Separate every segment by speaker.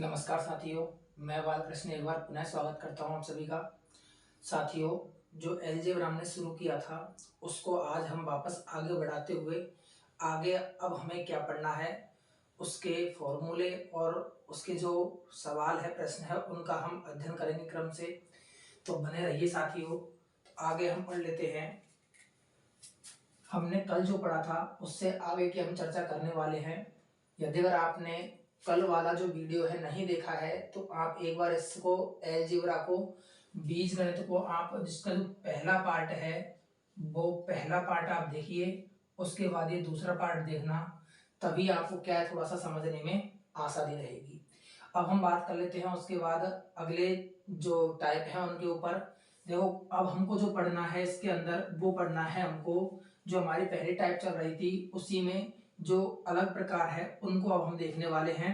Speaker 1: नमस्कार साथियों, मैं बालकृष्ण एक बार पुनः स्वागत करता हूं आप सभी का। साथियों, जो अलजेब्रा हमने शुरू किया था उसको आज हम वापस आगे बढ़ाते हुए आगे अब हमें क्या पढ़ना है, उसके फॉर्मूले और उसके जो सवाल है, प्रश्न है, उनका हम अध्ययन करेंगे क्रम से। तो बने रहिए साथियों। आगे हम पढ़ लेते हैं। हमने कल जो पढ़ा था उससे आगे की हम चर्चा करने वाले हैं। यदि अगर आपने कल वाला जो वीडियो है नहीं देखा है तो आप एक बार इसको अलजेब्रा को, बीज गणित को, आप जिसका जो पहला पार्ट है वो पहला पार्ट आप देखिए, उसके बाद ये दूसरा पार्ट देखना, तभी आपको क्या है थोड़ा सा समझने में आसानी रहेगी। अब हम बात कर लेते हैं उसके बाद अगले जो टाइप है उनके ऊपर। देखो, अब हमको जो पढ़ना है इसके अंदर वो पढ़ना है हमको जो हमारी पहली टाइप चल रही थी उसी में जो अलग प्रकार है उनको अब हम देखने वाले हैं।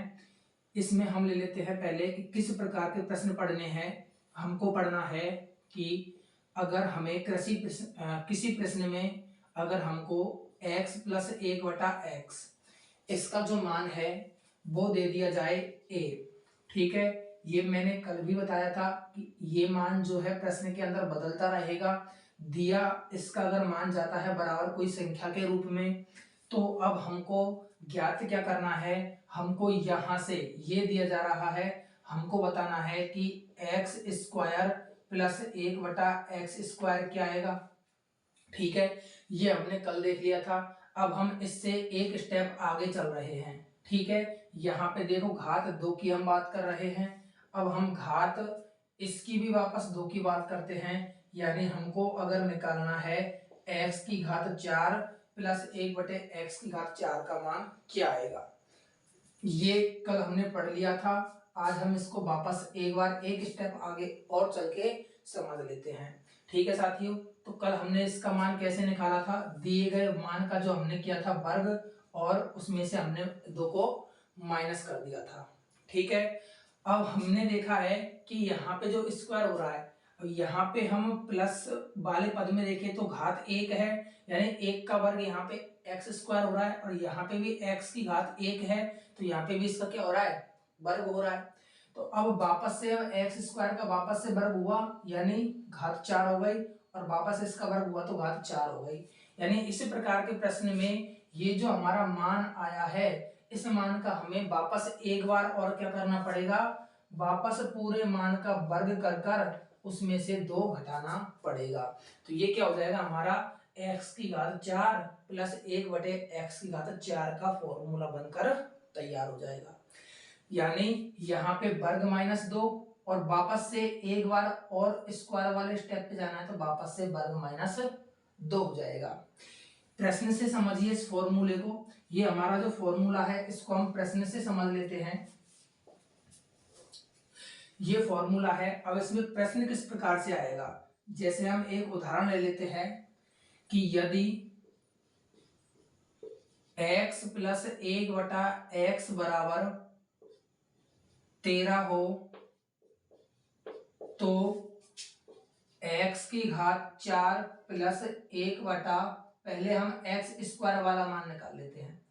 Speaker 1: इसमें हम ले लेते हैं पहले कि किस प्रकार के प्रश्न पढ़ने हैं। हमको पढ़ना है कि अगर हमें किसी प्रश्न में अगर हमको x प्लस 1/x इसका जो मान है वो दे दिया जाए a, ठीक है। ये मैंने कल भी बताया था कि ये मान जो है प्रश्न के अंदर बदलता रहेगा। दिया इसका अगर मान जाता है बराबर कोई संख्या के रूप में, तो अब हमको ज्ञात क्या करना है, हमको यहां से ये दिया जा रहा है, हमको बताना है कि एक्स स्क्वायर प्लस 1/x² क्या आएगा, ठीक है। ये हमने कल देख लिया था। अब हम इससे एक स्टेप आगे चल रहे हैं, ठीक है। यहाँ पे देखो घात 2 की हम बात कर रहे हैं। अब हम घात इसकी भी वापस 2 की बात करते हैं, यानी हमको अगर निकालना है x की घात 4 प्लस 1/x⁴ का मान क्या आएगा। ये कल हमने पढ़ लिया था। आज हम इसको वापस एक बार एक स्टेप आगे और चल के समझ लेते हैं, ठीक है साथियों। तो कल हमने इसका मान कैसे निकाला था, दिए गए मान का जो हमने किया था वर्ग और उसमें से हमने 2 को माइनस कर दिया था, ठीक है। अब हमने देखा है कि यहाँ पे जो स्क्वायर हो रहा है, यहाँ पे हम प्लस वाले पद में देखें तो घात 1 है, यानी 1 का वर्ग यहाँ पे x² हो रहा है, और यहाँ पे भी x की घात 1 है, तो यहाँ पे भी इसका क्या हो रहा है, वर्ग हो रहा है। तो अब वापस से x² का वापस से वर्ग हुआ यानी घात 4 हो गई, और वापस इसका वर्ग हुआ तो घात 4 हो गई। यानी इसी प्रकार के प्रश्न में ये जो हमारा मान आया है, इस मान का हमें वापस एक बार और क्या करना पड़ेगा, वापस पूरे मान का वर्ग कर कर उसमें से 2 घटाना पड़ेगा। तो ये क्या हो जाएगा हमारा x की घात 4 प्लस 1/x⁴ का फॉर्मूला बनकर तैयार हो जाएगा। यानी यहाँ पे वर्ग -2 और वापस से एक बार और स्क्वायर वाले स्टेप पे जाना है तो वापस से वर्ग -2 हो जाएगा। प्रश्न से समझिए इस फॉर्मूले को। ये हमारा जो फॉर्मूला है इसको हम प्रश्न से समझ लेते हैं। ये फॉर्मूला है। अब इसमें प्रश्न किस प्रकार से आएगा, जैसे हम एक उदाहरण ले लेते हैं कि यदि x प्लस 1/x बराबर 13 हो तो x की घात 4 प्लस 1 बटा, पहले हम x² वाला मान निकाल लेते हैं।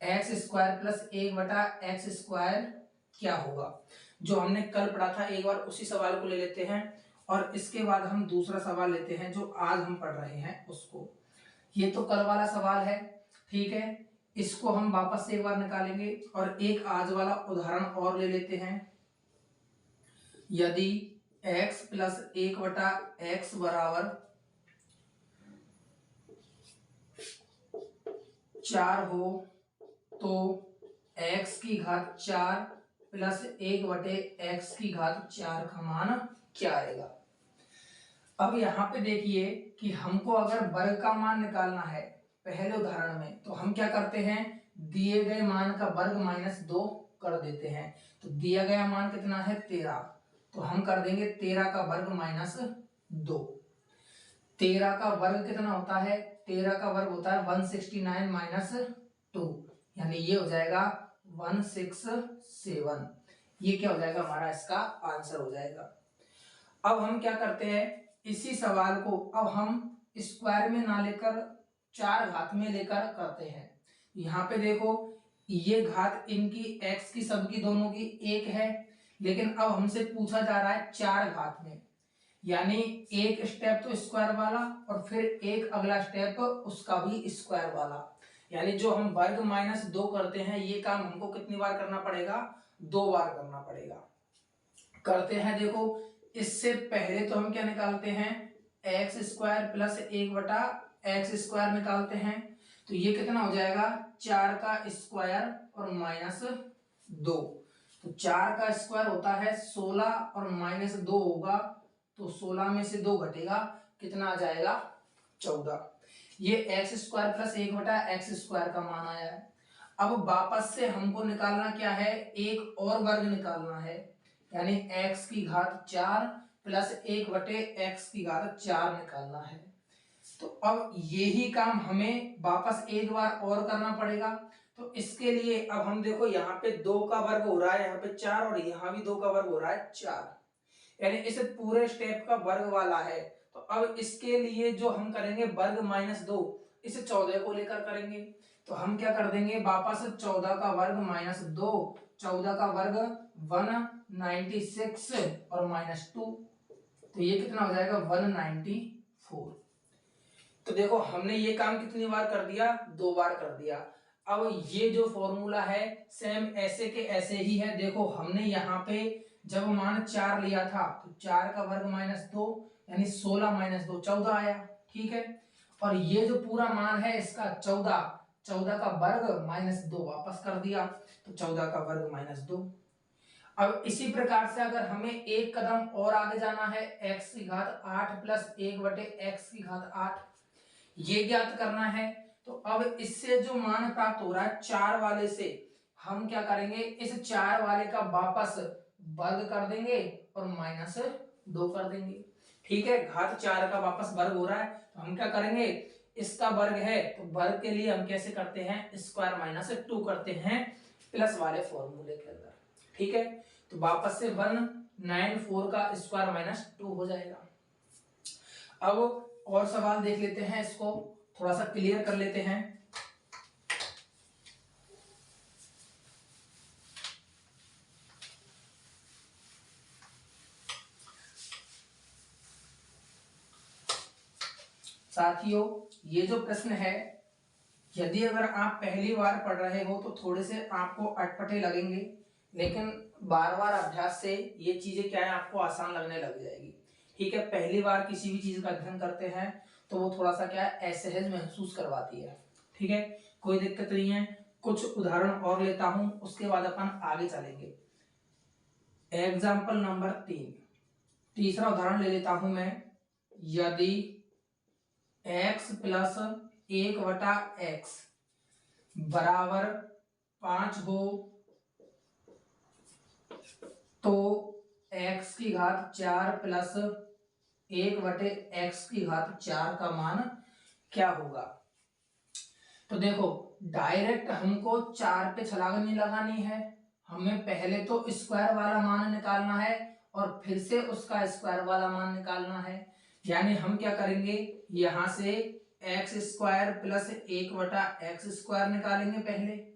Speaker 1: x² प्लस 1/x² क्या होगा, जो हमने कल पढ़ा था, एक बार उसी सवाल को ले लेते हैं और इसके बाद हम दूसरा सवाल लेते हैं जो आज हम पढ़ रहे हैं उसको। ये तो कल वाला सवाल है, ठीक है। इसको हम वापस से एक बार निकालेंगे और एक आज वाला उदाहरण और ले लेते हैं। यदि x प्लस 1/x बराबर 4 हो तो x की घात 4 प्लस 1/x⁴ का मान क्या आएगा। अब यहाँ पे देखिए कि हमको अगर वर्ग का मान निकालना है पहले उदाहरण में, तो हम क्या करते हैं, दिए गए मान का वर्ग -2 कर देते हैं। तो दिया गया मान कितना है 13, तो हम कर देंगे 13 का वर्ग -2। 13 का वर्ग कितना होता है, 13 का वर्ग होता है 169 - 2, यानी ये हो जाएगा 167। ये क्या हो जाएगा हमारा, इसका आंसर हो जाएगा। अब हम क्या करते हैं, इसी सवाल को अब हम स्क्वायर में ना लेकर 4 घात में लेकर करते हैं। यहाँ पे देखो ये घात इनकी x की सबकी दोनों की 1 है, लेकिन अब हमसे पूछा जा रहा है 4 घात में, यानी एक स्टेप तो स्क्वायर वाला और फिर एक अगला स्टेप उसका भी स्क्वायर वाला, यानी जो हम वर्ग माइनस 2 करते हैं ये काम हमको कितनी बार करना पड़ेगा, 2 बार करना पड़ेगा। करते हैं, देखो इससे पहले तो हम क्या निकालते हैं, एक्स स्क्वायर प्लस 1/x² निकालते हैं, तो ये कितना हो जाएगा 4 का स्क्वायर और माइनस 2, तो 4 का स्क्वायर होता है 16 और माइनस 2 होगा, तो 16 में से 2 घटेगा, कितना आ जाएगा 14। ये x² प्लस 1/x² का मान आया है। अब वापस से हमको निकालना क्या है, एक और वर्ग निकालना है, यानी x की घात 4 प्लस 1/x4 निकालना है। तो अब यही काम हमें वापस एक बार और करना पड़ेगा। तो इसके लिए अब हम देखो यहाँ पे 2 का वर्ग हो रहा है, यहाँ पे 4 और यहाँ भी 2 का वर्ग हो रहा है 4, यानी इस पूरे स्टेप का वर्ग वाला है। तो अब इसके लिए जो हम करेंगे वर्ग माइनस 2, इसे 14 को लेकर करेंगे, तो हम क्या कर देंगे वापस 14 का वर्ग माइनस 2, 14 का वर्ग 196 और माइनस 2, तो ये कितना हो जाएगा 194। तो देखो हमने ये काम कितनी बार कर दिया, 2 बार कर दिया। अब ये जो फॉर्मूला है सेम ऐसे के ऐसे ही है। देखो हमने यहाँ पे जब मान 4 लिया था तो 4 का वर्ग माइनस 2, यानी 16 माइनस 2 14 आया, ठीक है। और ये जो पूरा मान है इसका 14, 14 का वर्ग माइनस 2 वापस कर दिया, तो 14 का वर्ग माइनस 2। अब इसी प्रकार से अगर हमें एक कदम और आगे जाना है, x की घात 8 प्लस 1/x की घात 8 ये ज्ञात करना है, तो अब इससे जो मान प्राप्त हो रहा है 4 वाले से, हम क्या करेंगे, इस 4 वाले का वापस वर्ग कर देंगे और माइनस 2 कर देंगे, ठीक है। घात 4 का वापस वर्ग हो रहा है, तो हम क्या करेंगे, इसका वर्ग है तो वर्ग के लिए हम कैसे करते हैं, स्क्वायर माइनस 2 करते हैं प्लस वाले फॉर्मूले के अंदर, ठीक है। तो वापस से 194 का स्क्वायर माइनस 2 हो जाएगा। अब और सवाल देख लेते हैं, इसको थोड़ा सा क्लियर कर लेते हैं। साथियों ये जो प्रश्न है, यदि अगर आप पहली बार पढ़ रहे हो तो थोड़े से आपको अटपटे लगेंगे, लेकिन बार बार अभ्यास से ये चीजें क्या है आपको आसान लगने लग जाएगी, ठीक है। पहली बार किसी भी चीज का अध्ययन करते हैं तो वो थोड़ा सा क्या है असहज महसूस करवाती है, ठीक है। कोई दिक्कत नहीं है, कुछ उदाहरण और लेता हूं उसके बाद अपन आगे चलेंगे। एग्जाम्पल नंबर 3, तीसरा उदाहरण ले लेता हूं मैं। यदि x प्लस 1/x बराबर 5 हो तो x की घात 4 प्लस 1/x4 का मान क्या होगा। तो देखो डायरेक्ट हमको 4 पे छलांग लगानी है, हमें पहले तो स्क्वायर वाला मान निकालना है और फिर से उसका स्क्वायर वाला मान निकालना है। यानी हम क्या करेंगे, यहां से x² प्लस 1/x² निकालेंगे पहले,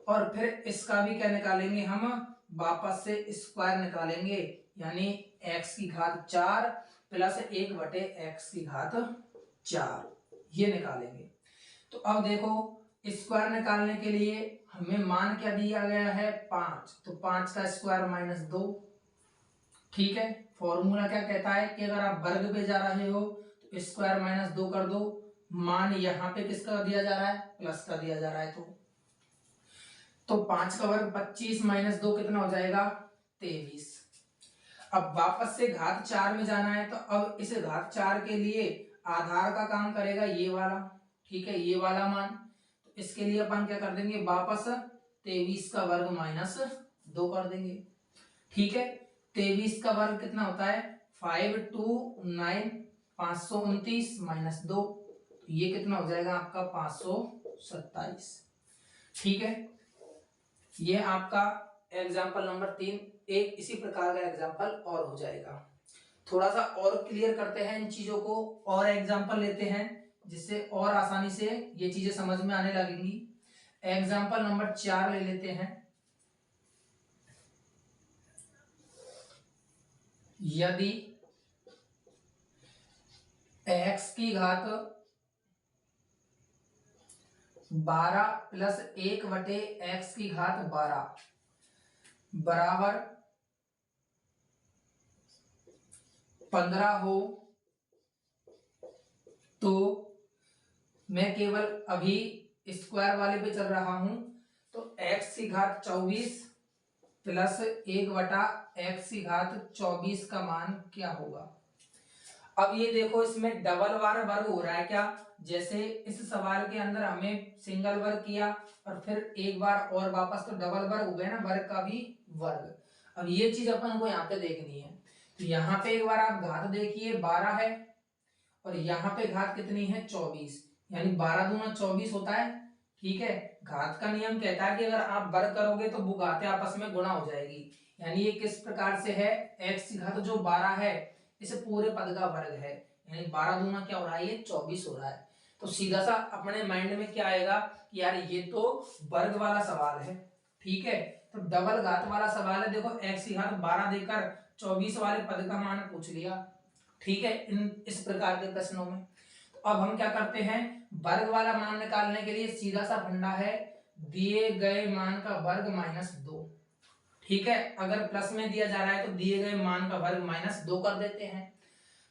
Speaker 1: और फिर इसका भी क्या निकालेंगे, हम वापस से स्क्वायर निकालेंगे, यानी x की घात 4 प्लस 1/x4 ये निकालेंगे। तो अब देखो स्क्वायर निकालने के लिए हमें मान क्या दिया गया है 5, तो 5 का स्क्वायर माइनस 2, ठीक है। फॉर्मूला क्या कहता है कि अगर आप वर्ग पे जा रहे हो तो स्क्वायर माइनस 2 कर दो, मान यहाँ पे किसका दिया जा रहा है, प्लस का दिया जा रहा है, तो 5 का वर्ग 25 माइनस 2 कितना हो जाएगा 23। अब वापस से घात 4 में जाना है, तो अब इस घात 4 के लिए आधार का काम करेगा ये वाला, ठीक है, ये वाला मान। तो इसके लिए अपन क्या कर देंगे, वापस 23 का वर्ग माइनस 2 कर देंगे, ठीक है। 23 का वर्ग कितना होता है 529 529 माइनस 2, तो ये कितना हो जाएगा आपका 527, ठीक है। ये आपका एग्जाम्पल नंबर 3। एक इसी प्रकार का एग्जाम्पल और हो जाएगा। थोड़ा सा और क्लियर करते हैं इन चीजों को, और एग्जाम्पल लेते हैं जिससे और आसानी से ये चीजें समझ में आने लगेंगी। एग्जाम्पल नंबर 4 ले लेते हैं। यदि x की घात 12 प्लस 1/x की घात 12 बराबर 15 हो, तो मैं केवल अभी स्क्वायर वाले पे चल रहा हूं, तो x की घात 24 प्लस 1/x की घात 24 का मान क्या होगा। अब ये देखो, इसमें डबल बार वर्ग हो रहा है क्या, जैसे इस सवाल के अंदर हमें सिंगल वर्ग किया और फिर एक बार और वापस, तो डबल वर्ग हो गया ना, वर्ग का भी वर्ग। अब ये चीज अपन को यहाँ पे देखनी है। तो यहाँ पे एक बार आप घात देखिए 12 है और यहाँ पे घात कितनी है 24, यानी 12 दूना 24 होता है। ठीक है, घात का नियम कहता है कि अगर आप वर्ग करोगे तो वो घातें आपस में गुणा हो जाएगी। यानी ये किस प्रकार से है, x की घात जो 12 है इस पूरे पद का वर्ग है, यानी 12 दूना क्या हो रहा है, ये 24 हो रहा है। तो सीधा सा अपने माइंड में क्या आएगा कि यार ये तो वर्ग वाला सवाल है। ठीक है, तो डबल घात वाला सवाल है। देखो x की घात 12 देकर 24 वाले पद का मान पूछ लिया। ठीक है, इस प्रकार के प्रश्नों में तो अब हम क्या करते हैं, वर्ग वाला मान निकालने के लिए सीधा सा फंडा है, दिए गए मान का वर्ग -2। ठीक है, अगर प्लस में दिया जा रहा है तो दिए गए मान का वर्ग -2 कर देते हैं।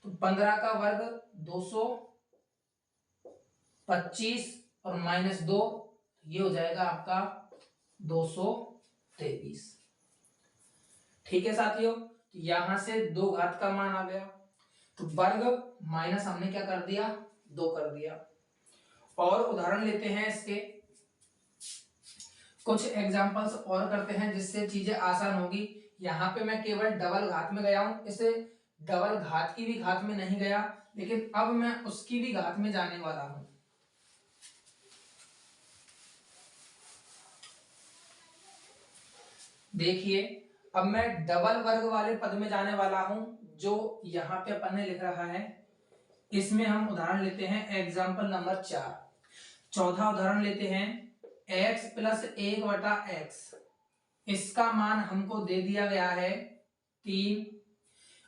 Speaker 1: तो 15 का वर्ग 225 और -2, ये हो जाएगा आपका 223। ठीक है साथियों, यहां से 2 घात का मान आ गया, तो वर्ग माइनस हमने क्या कर दिया, 2 कर दिया। और उदाहरण लेते हैं इसके, कुछ एग्जांपल्स और करते हैं जिससे चीजें आसान होगी। यहाँ पे मैं केवल डबल घात में गया हूं, इसे डबल घात की भी घात में नहीं गया, लेकिन अब मैं उसकी भी घात में जाने वाला हूं। देखिए, अब मैं डबल वर्ग वाले पद में जाने वाला हूं, जो यहाँ पे अपन ने लिख रहा है। इसमें हम उदाहरण लेते हैं एग्जाम्पल नंबर 4। चौथा उदाहरण लेते हैं, x प्लस 1/x, इसका मान हमको दे दिया गया है 3।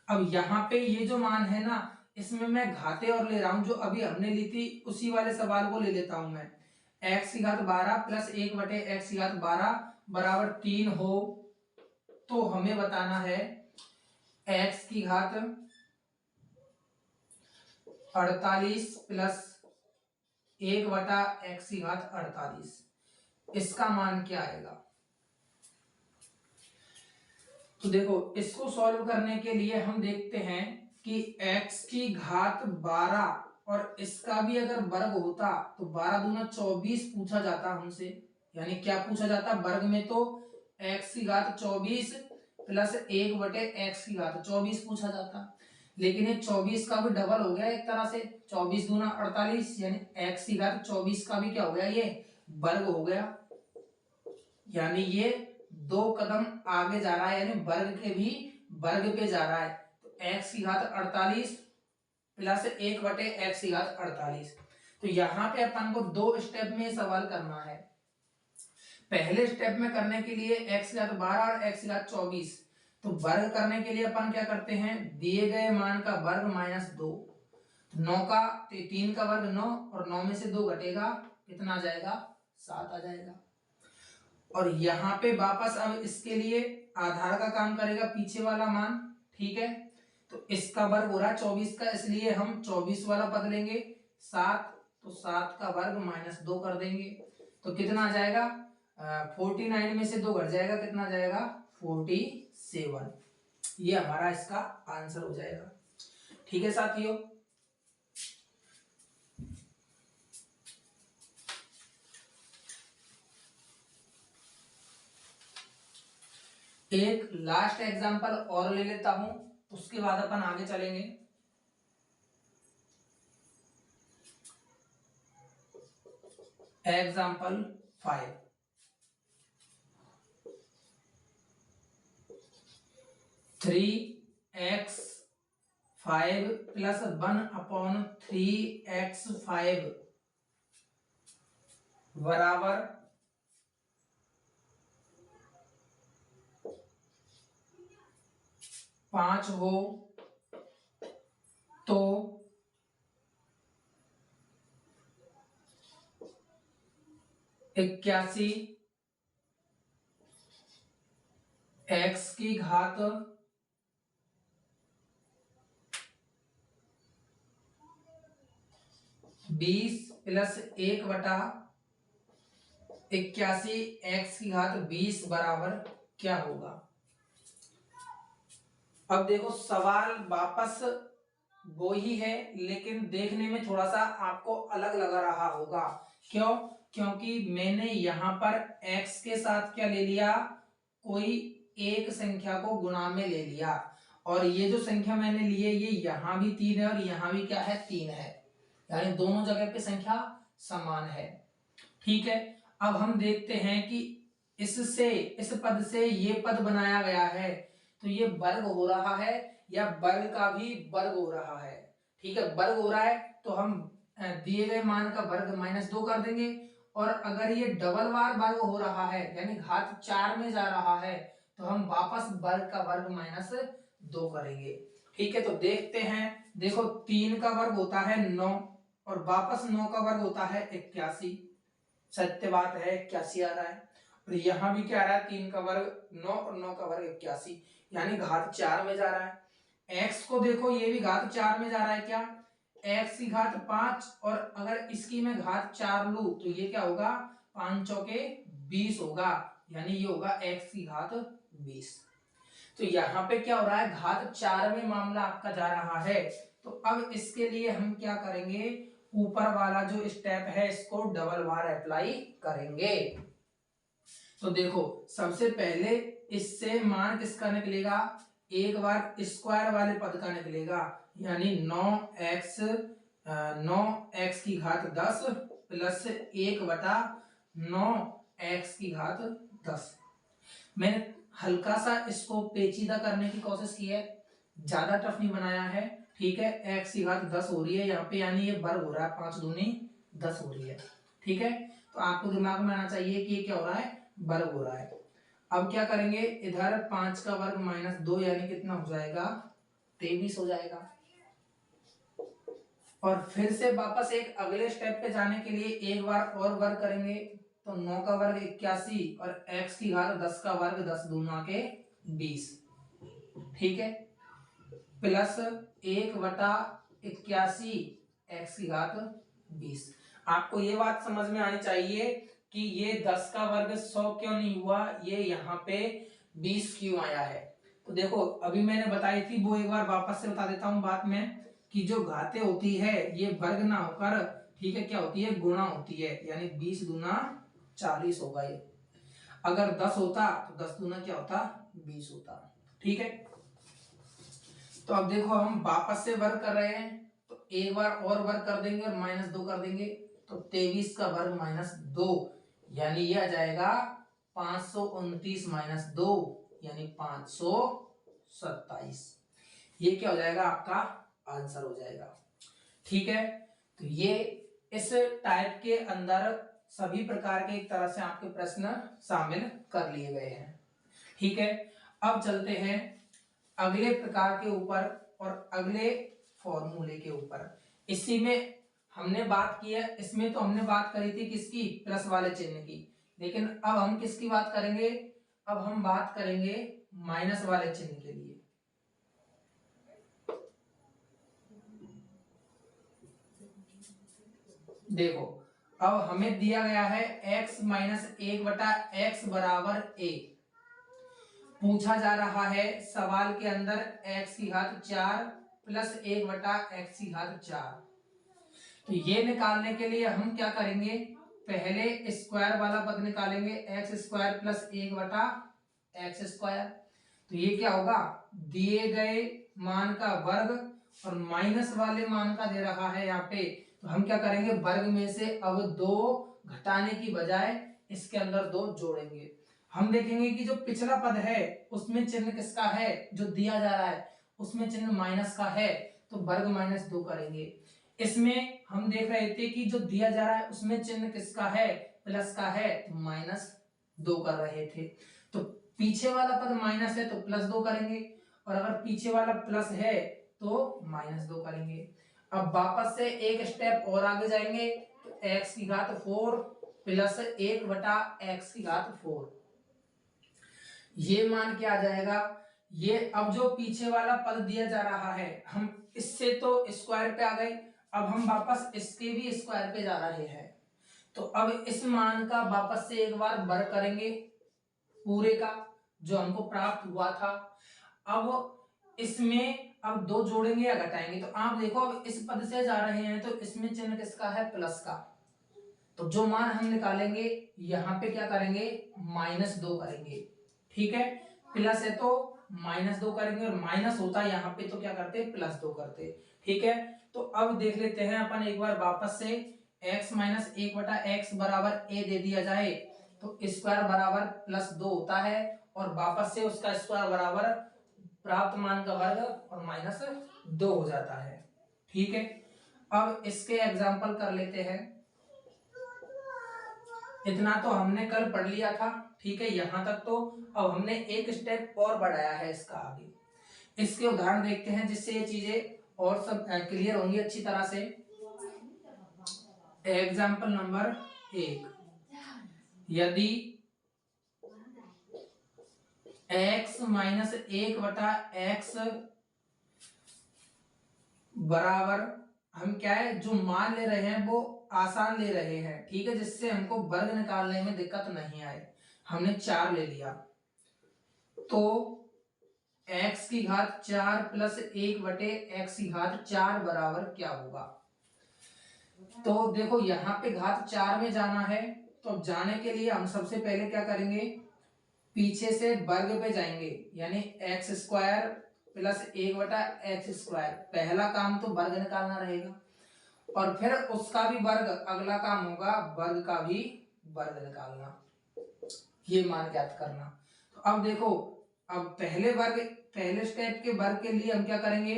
Speaker 1: अब यहाँ पे ये जो मान है ना, इसमें मैं घाते और ले रहा हूं, जो अभी हमने ली थी उसी वाले सवाल को ले लेता हूं मैं। x की घात 12 प्लस 1/x की घात 12 बराबर 3 हो, तो हमें बताना है x की घात 48 प्लस 1/x की घात 48, इसका मान क्या आएगा। तो देखो, इसको सॉल्व करने के लिए हम देखते हैं कि x की घात 12 और इसका भी अगर वर्ग होता तो 12 दूना 24 पूछा जाता हमसे, यानी क्या पूछा जाता, वर्ग में तो x की घात 24 प्लस 1/x की घात 24 पूछा जाता, लेकिन ये 24 का भी डबल हो गया एक तरह से, 24 दूना 48, यानी x की घात 24 का भी क्या हो गया, ये वर्ग हो गया। यानी ये 2 कदम आगे जा रहा है, यानी वर्ग के भी वर्ग पे जा रहा है। तो x की घात 48 प्लस 1/x की घात 48। तो यहाँ पे अपन को 2 स्टेप में सवाल करना है। पहले स्टेप में करने के लिए x की घात 12 और x की घात 24, तो वर्ग करने के लिए अपन क्या करते हैं, दिए गए मान का वर्ग -2, 9 का 3 का वर्ग 9 और 9 में से 2 घटेगा, कितना आ जाएगा, 7 आ जाएगा। और यहाँ पे वापस अब इसके लिए आधार का काम करेगा पीछे वाला मान। ठीक है, तो इसका वर्ग हो रहा है 24 का, इसलिए हम 24 वाला पद लेंगे 7, तो 7 का वर्ग -2 कर देंगे, तो कितना आ जाएगा, 49 में से 2 घट जाएगा, कितना आ जाएगा, 47। ये हमारा इसका आंसर हो जाएगा। ठीक है साथियों, एक लास्ट एग्जांपल और ले लेता हूं, उसके बाद अपन आगे चलेंगे। एग्जांपल 5, 3x5 प्लस 1/3x5 बराबर 5 हो तो इक्यासी एक्स की घात 20 प्लस 1/81 एक्स की घात 20 बराबर क्या होगा। अब देखो सवाल वापस वो ही है, लेकिन देखने में थोड़ा सा आपको अलग लग रहा होगा। क्यों? क्योंकि मैंने यहां पर x के साथ क्या ले लिया, कोई एक संख्या को गुणा में ले लिया, और ये जो संख्या मैंने ली है ये यहां भी 3 है और यहां भी क्या है, 3 है, यानी दोनों जगह पे संख्या समान है। ठीक है, अब हम देखते हैं कि इससे, इस पद से ये पद बनाया गया है, तो ये वर्ग हो रहा है या वर्ग का भी वर्ग हो रहा है। ठीक है, वर्ग हो रहा है तो हम दिए गए मान का वर्ग -2 कर देंगे, और अगर ये डबल बार वर्ग हो रहा है यानी घात 4 में जा रहा है तो हम वापस वर्ग का वर्ग -2 करेंगे। ठीक है, तो देखते हैं। देखो 3 का वर्ग होता है 9 और वापस 9 का वर्ग होता है 81। सत्य बात है 81 आ रहा है, और यहां भी क्या आ रहा है, 3 का वर्ग 9 और 9 का वर्ग 81, यानी घात 4 में जा रहा है। x को देखो ये भी घात 4 में जा रहा है, क्या x की घात 5, और अगर इसकी मैं घात 4 लूं तो ये क्या होगा, 5 चौके 20 होगा, यानी ये होगा x की घात 20। तो यहाँ पे क्या हो रहा है, घात 4 में मामला आपका जा रहा है। तो अब इसके लिए हम क्या करेंगे, ऊपर वाला जो स्टेप है इसको डबल बार अप्लाई करेंगे। तो देखो सबसे पहले इससे मान किसका निकलेगा, एक बार स्क्वायर वाले पद का निकलेगा, यानी 9x की घात 10 प्लस 1/9x की घात 10। मैंने हल्का सा इसको पेचीदा करने की कोशिश की है, ज्यादा टफ नहीं बनाया है। ठीक है, x की घात 10 हो रही है यहाँ पे, यानी ये वर्ग हो रहा है, 5 दूनी 10 हो रही है। ठीक है, तो आपको दिमाग में आना चाहिए कि ये क्या हो रहा है, वर्ग हो रहा है। अब क्या करेंगे, इधर 5 का वर्ग -2 यानी कितना हो जाएगा, 23 हो जाएगा। और फिर से वापस एक अगले स्टेप पे जाने के लिए एक बार और वर्ग करेंगे, तो 9 का वर्ग 81 और x की घात 10 का वर्ग 10 दूना के 20। ठीक है, प्लस 1/81 x की घात 20। आपको ये बात समझ में आनी चाहिए कि ये 10 का वर्ग 100 क्यों नहीं हुआ, ये यहाँ पे 20 क्यों आया है। तो देखो अभी मैंने बताई थी वो एक बार वापस से बता देता हूं बात में, कि जो घातें होती है ये वर्ग ना होकर, ठीक है, क्या होती है, गुणा होती है, यानी 20 दूना 40 होगा ये। अगर 10 होता तो 10 दूना क्या होता, 20 होता। ठीक है, तो अब देखो हम वापस से वर्ग कर रहे हैं, तो एक बार और वर्ग कर देंगे और -2 कर देंगे, तो 23 का वर्ग -2 यानी ये आ जाएगा 529 -2 यानी 527। ये क्या हो जाएगा, आपका आंसर हो जाएगा। ठीक है, तो ये इस टाइप के अंदर सभी प्रकार के एक तरह से आपके प्रश्न शामिल कर लिए गए हैं। ठीक है, अब चलते हैं अगले प्रकार के ऊपर और अगले फॉर्मूले के ऊपर। इसी में हमने बात की है, इसमें तो हमने बात करी थी किसकी, प्लस वाले चिन्ह की, लेकिन अब हम किसकी बात करेंगे, अब हम बात करेंगे माइनस वाले चिन्ह के लिए। देखो अब हमें दिया गया है x - 1/x बराबर a, पूछा जा रहा है सवाल के अंदर x की घात 4 प्लस 1/x की घात 4। तो ये निकालने के लिए हम क्या करेंगे, पहले स्क्वायर वाला पद निकालेंगे, एक्स स्क्वायर प्लस 1/x²। तो ये क्या होगा, दिए गए मान का वर्ग और माइनस वाले मान का दे रहा है यहाँ पे, तो हम क्या करेंगे, वर्ग में से अब 2 घटाने की बजाय इसके अंदर 2 जोड़ेंगे। हम देखेंगे कि जो पिछला पद है उसमें चिन्ह किसका है, जो दिया जा रहा है उसमें चिन्ह माइनस का है, तो वर्ग -2 करेंगे। इसमें हम देख रहे थे कि जो दिया जा रहा है उसमें चिन्ह किसका है, प्लस का है, तो -2 कर रहे थे। तो पीछे वाला पद माइनस है तो +2 करेंगे, और अगर पीछे वाला प्लस है तो -2 करेंगे। अब वापस से एक स्टेप और आगे जाएंगे तो x की घात 4 प्लस 1/x की घात 4, ये मान क्या आ जाएगा। ये अब जो पीछे वाला पद दिया जा रहा है, हम इससे तो स्क्वायर पे आ गए, अब हम वापस इसके भी स्क्वायर पे जा रहे हैं। तो अब इस मान का वापस से एक बार वर्ग करेंगे पूरे का जो हमको प्राप्त हुआ था। अब इसमें अब 2 जोड़ेंगे या घटाएंगे, तो आप देखो अब इस पद से जा रहे हैं तो इसमें चिन्ह किसका है, प्लस का। तो जो मान हम निकालेंगे यहां पे क्या करेंगे, -2 करेंगे। ठीक है, प्लस है तो -2 करेंगे और माइनस होता है यहाँ पे तो क्या करते, +2 करते। ठीक है, तो अब देख लेते हैं अपन एक बार वापस से, x माइनस 1/x बराबर a दे दिया जाए तो स्क्वायर बराबर +2 होता है और वापस से उसका स्क्वायर बराबर प्राप्त मान का वर्ग और -2 हो जाता है। ठीक है, अब इसके एग्जाम्पल कर लेते हैं। इतना तो हमने कल पढ़ लिया था, ठीक है, यहां तक तो। अब हमने एक स्टेप और बढ़ाया है इसका आगे। इसके उदाहरण देखते हैं जिससे ये चीजें और सब क्लियर होंगी अच्छी तरह से। एग्जाम्पल नंबर 1, यदि x माइनस 1/x बराबर, हम क्या है जो मान ले रहे हैं वो आसान ले रहे हैं, ठीक है, जिससे हमको वर्ग निकालने में दिक्कत नहीं आए। हमने 4 ले लिया तो x की घात 4 प्लस 1/x की घात 4 बराबर क्या होगा। तो देखो यहाँ पे घात 4 में जाना है, तो जाने के लिए हम सबसे पहले क्या करेंगे, पीछे से वर्ग पे जाएंगे, यानी x square plus 1/x square. पहला काम तो वर्ग निकालना रहेगा और फिर उसका भी वर्ग, अगला काम होगा वर्ग का भी वर्ग निकालना, ये मान ज्ञात करना। तो अब देखो, अब पहले स्टेप के वर्ग के लिए हम क्या करेंगे,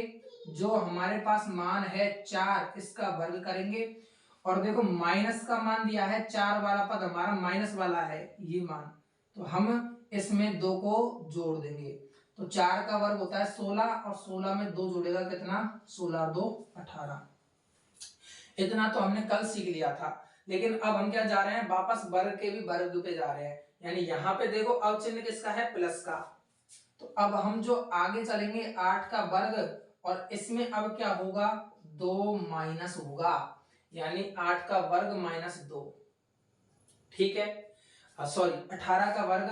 Speaker 1: जो हमारे पास मान है 4 इसका वर्ग करेंगे। और देखो माइनस का मान दिया है, 4 वाला पद हमारा माइनस वाला है ये मान, तो हम इसमें 2 को जोड़ देंगे। तो 4 का वर्ग होता है 16 और 16 में 2 जोड़ेगा कितना, 16 2 18। इतना तो हमने कल सीख लिया था, लेकिन अब हम क्या जा रहे हैं, वापस वर्ग के भी वर्ग पे जा रहे हैं। यानी यहाँ पे देखो अब चिन्ह किसका है, प्लस का। तो अब हम जो आगे चलेंगे 8 का वर्ग, और इसमें अब क्या होगा, 2 माइनस होगा, यानी 8 का वर्ग -2। ठीक है, सॉरी 18 का वर्ग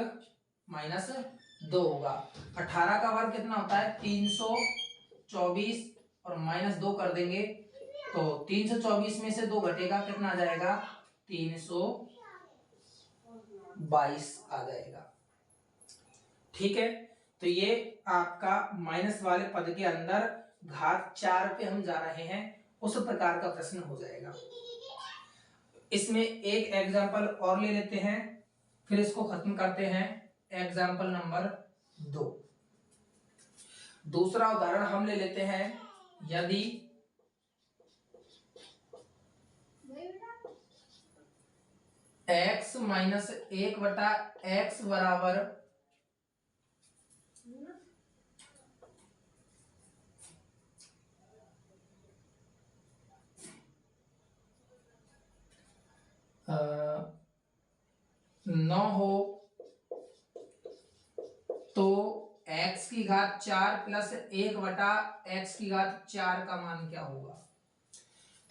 Speaker 1: -2 होगा। 18 का वर्ग कितना होता है, 324 और -2 कर देंगे तो 324 में से 2 घटेगा, कितना आ जाएगा, 322 आ जाएगा। ठीक है, तो ये आपका माइनस वाले पद के अंदर घात 4 पे हम जा रहे हैं, उस प्रकार का प्रश्न हो जाएगा। इसमें एक एग्जांपल और ले लेते हैं, फिर इसको खत्म करते हैं। एग्जांपल नंबर 2, दूसरा उदाहरण हम ले लेते हैं। यदि x माइनस 1/x बराबर न हो तो x की घात 4 प्लस 1/x की घात 4 का मान क्या होगा।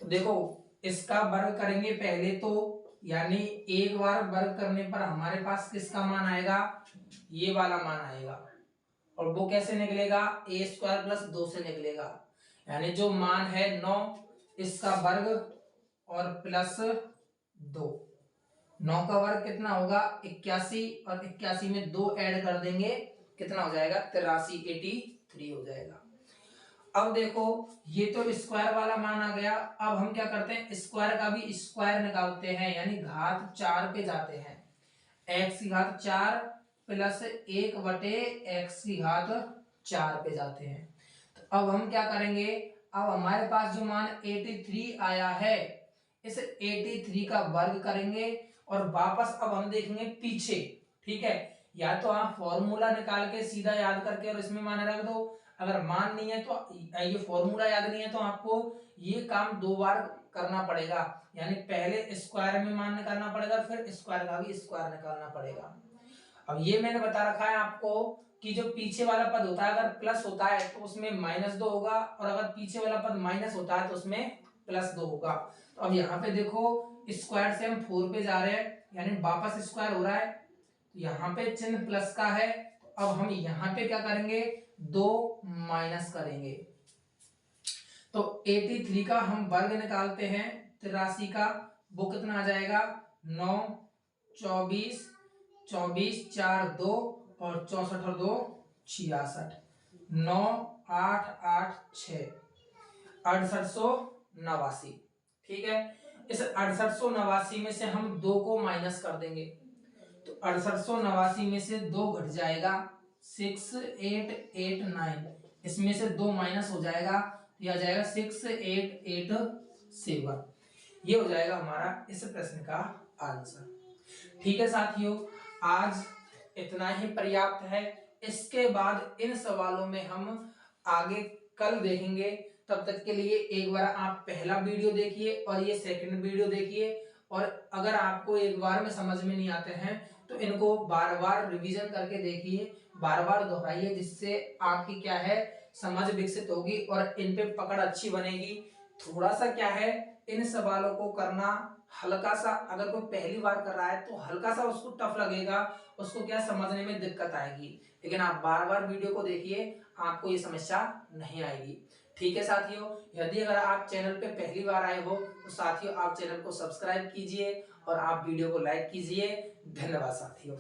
Speaker 1: तो देखो इसका वर्ग करेंगे पहले तो, यानी एक बार वर्ग करने पर हमारे पास किसका मान आएगा, ये वाला मान आएगा, और वो कैसे निकलेगा, a² + 2 से निकलेगा। यानी जो मान है 9 इसका वर्ग और प्लस 2, 9 का वर्ग कितना होगा, 81, और 81 में 2 ऐड कर देंगे कितना हो जाएगा, 83, 83 हो जाएगा। अब देखो ये तो स्क्वायर वाला मान आ गया, अब हम क्या करते हैं, स्क्वायर का भी स्क्वायर निकालते हैं, यानी घात 4 पे जाते हैं। x की घात 4 प्लस 1/x की घात 4 पे जाते हैं। तो अब हम क्या करेंगे, अब हमारे पास जो मान 83 आया है, इस 83 का वर्ग करेंगे और वापस अब हम देखेंगे पीछे। ठीक है, या तो आप फॉर्मूला निकाल के सीधा याद करके और इसमें मान रख दो, अगर मान नहीं है तो ये फॉर्मूला याद नहीं है तो आपको ये काम 2 बार करना पड़ेगा, यानी पहले स्क्वायर में मान निकालना पड़ेगा फिर स्क्वायर का भी स्क्वायर निकालना पड़ेगा। अब ये मैंने बता रखा है आपको कि जो पीछे वाला पद होता है अगर प्लस होता है तो उसमें -2 होगा, और अगर पीछे वाला पद माइनस होता है तो उसमें +2 होगा। तो अब यहाँ पे देखो स्क्वायर से हम 4 पे जा रहे हैं, यानी वापस स्क्वायर हो रहा है, तो यहाँ पे चिन्ह प्लस का है, तो अब हम यहाँ पे क्या करेंगे, 2 माइनस करेंगे। तो 83 का हम वर्ग निकालते हैं 83 का, वो कितना आ जाएगा 9, 24, 24 4 2 और 64 और 2 66, 9 8 8 6 6889। ठीक है, इस 6889 में से हम 2 को माइनस कर देंगे, तो 6889 में से 2 घट जाएगा 6889, इसमें से 2 माइनस हो जाएगा, ये आ जाएगा 6887। ये हो जाएगा हमारा इस प्रश्न का आंसर। ठीक है साथियों, आज इतना ही पर्याप्त है। इसके बाद इन सवालों में हम आगे कल देखेंगे। तब तक के लिए एक बार आप पहला वीडियो देखिए और ये सेकंड वीडियो देखिए, और अगर आपको एक बार में समझ में नहीं आते हैं तो इनको बार बार रिवीजन करके देखिए, बार बार दोहराइए, जिससे आपकी क्या है समझ विकसित होगी और इन पे पकड़ अच्छी बनेगी। थोड़ा सा क्या है इन सवालों को करना हल्का सा, अगर कोई पहली बार कर रहा है तो हल्का सा उसको टफ लगेगा, उसको क्या समझने में दिक्कत आएगी, लेकिन आप बार बार वीडियो को देखिए, आपको ये समस्या नहीं आएगी। ठीक है साथियों, यदि अगर आप चैनल पे पहली बार आए हो तो साथियों आप चैनल को सब्सक्राइब कीजिए और आप वीडियो को लाइक कीजिए। धन्यवाद साथियों।